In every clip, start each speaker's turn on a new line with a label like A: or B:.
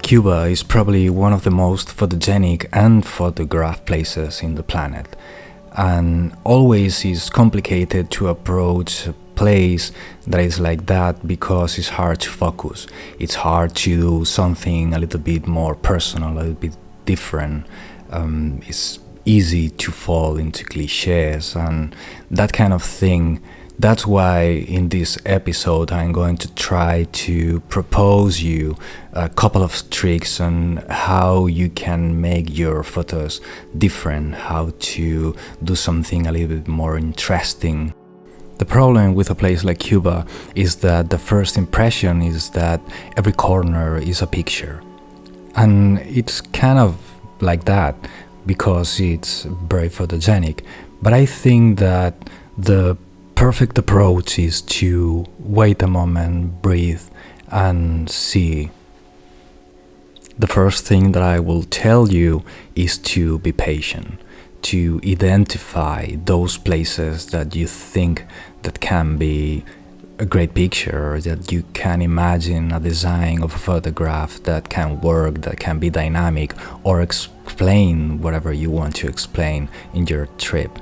A: Cuba is probably one of the most photogenic and photographed places in the planet, and always is complicated to approach a place that is like that because it's hard to focus. It's hard to do something a little bit more personal, a little bit different. It's easy to fall into cliches and that kind of thing. That's why in this episode I'm going to try to propose you a couple of tricks on how you can make your photos different, how to do something a little bit more interesting. The problem with a place like Cuba is that the first impression is that every corner is a picture. And it's kind of like that because it's very photogenic. But I think that the perfect approach is to wait a moment, breathe, and see. The first thing that I will tell you is to be patient, to identify those places that you think that can be a great picture, that you can imagine a design of a photograph that can work, that can be dynamic, or explain whatever you want to explain in your trip.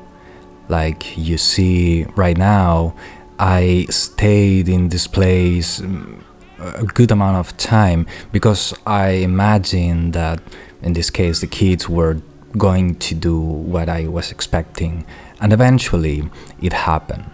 A: Like you see right now, I stayed in this place a good amount of time because I imagined that in this case the kids were going to do what I was expecting, and eventually it happened.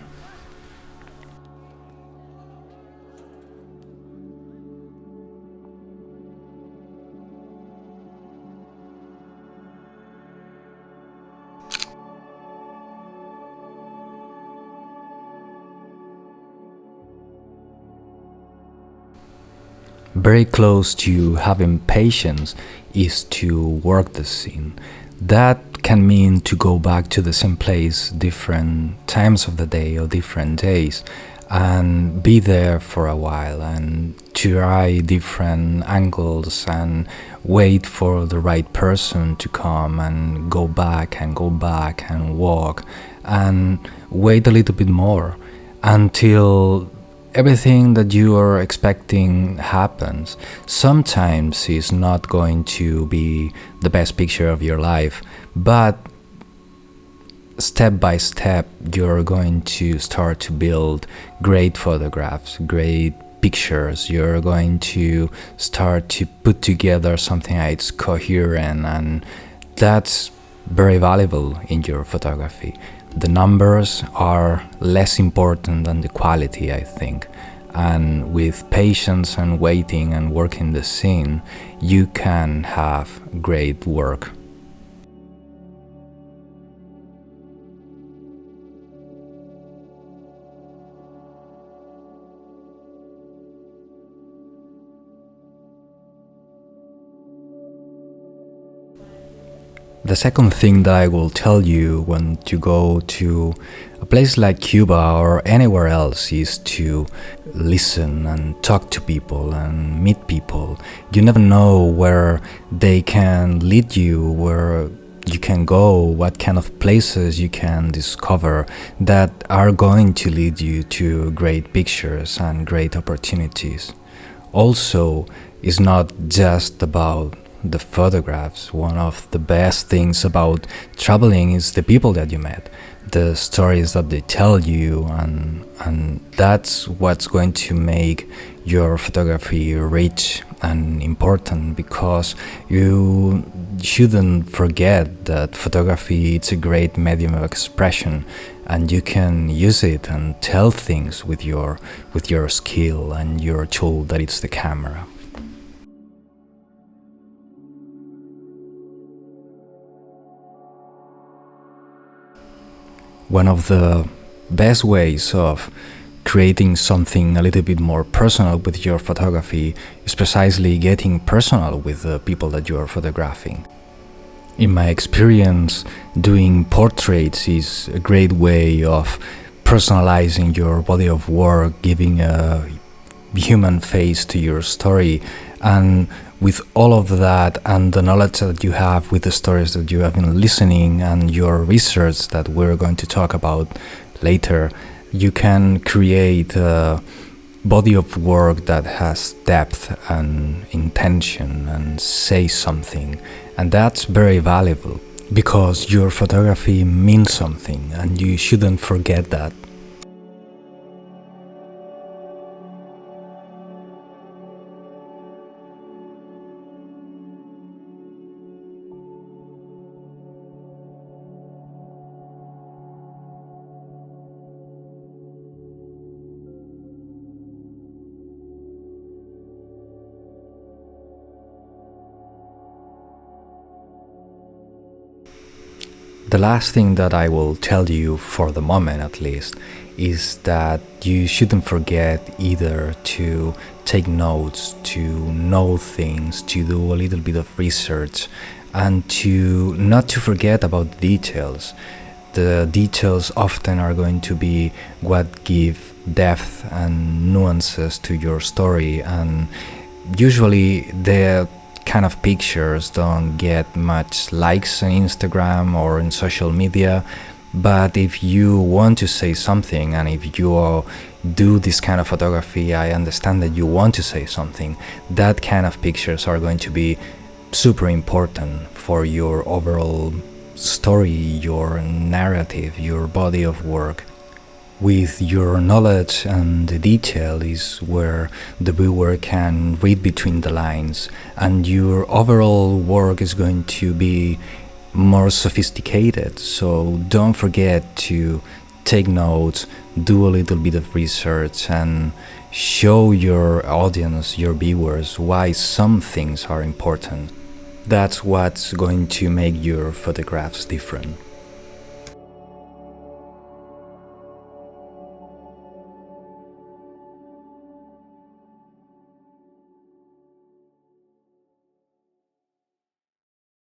A: Very close to having patience is to work the scene. That can mean to go back to the same place different times of the day or different days and be there for a while and try different angles and wait for the right person to come and go back and walk and wait a little bit more until everything that you are expecting happens. Sometimes it's not going to be the best picture of your life, but step by step you're going to start to build great photographs, great pictures. You're going to start to put together something that's coherent, and that's very valuable in your photography. The numbers are less important than the quality, I think. And with patience and waiting and working the scene, you can have great work. The second thing that I will tell you when you go to a place like Cuba or anywhere else is to listen and talk to people and meet people. You never know where they can lead you, where you can go, what kind of places you can discover that are going to lead you to great pictures and great opportunities. Also, it's not just about the photographs. One of the best things about traveling is the people that you met, the stories that they tell you, and that's what's going to make your photography rich and important, because you shouldn't forget that photography is a great medium of expression, and you can use it and tell things with your skill and your tool that is the camera. One of the best ways of creating something a little bit more personal with your photography is precisely getting personal with the people that you are photographing. In my experience, doing portraits is a great way of personalizing your body of work, giving a human face to your story, and with all of that and the knowledge that you have with the stories that you have been listening and your research that we're going to talk about later, you can create a body of work that has depth and intention and says something, and that's very valuable because your photography means something and you shouldn't forget that. The last thing that I will tell you, for the moment at least, is that you shouldn't forget either to take notes, to know things, to do a little bit of research, and to not to forget about the details. The details often are going to be what give depth and nuances to your story, and usually the kind of pictures don't get much likes on Instagram or in social media. But if you want to say something, and if you do this kind of photography, I understand that you want to say something, that kind of pictures are going to be super important for your overall story, your narrative, your body of work. With your knowledge and the detail is where the viewer can read between the lines, and your overall work is going to be more sophisticated. So don't forget to take notes, do a little bit of research, and show your audience, your viewers, why some things are important. That's what's going to make your photographs different.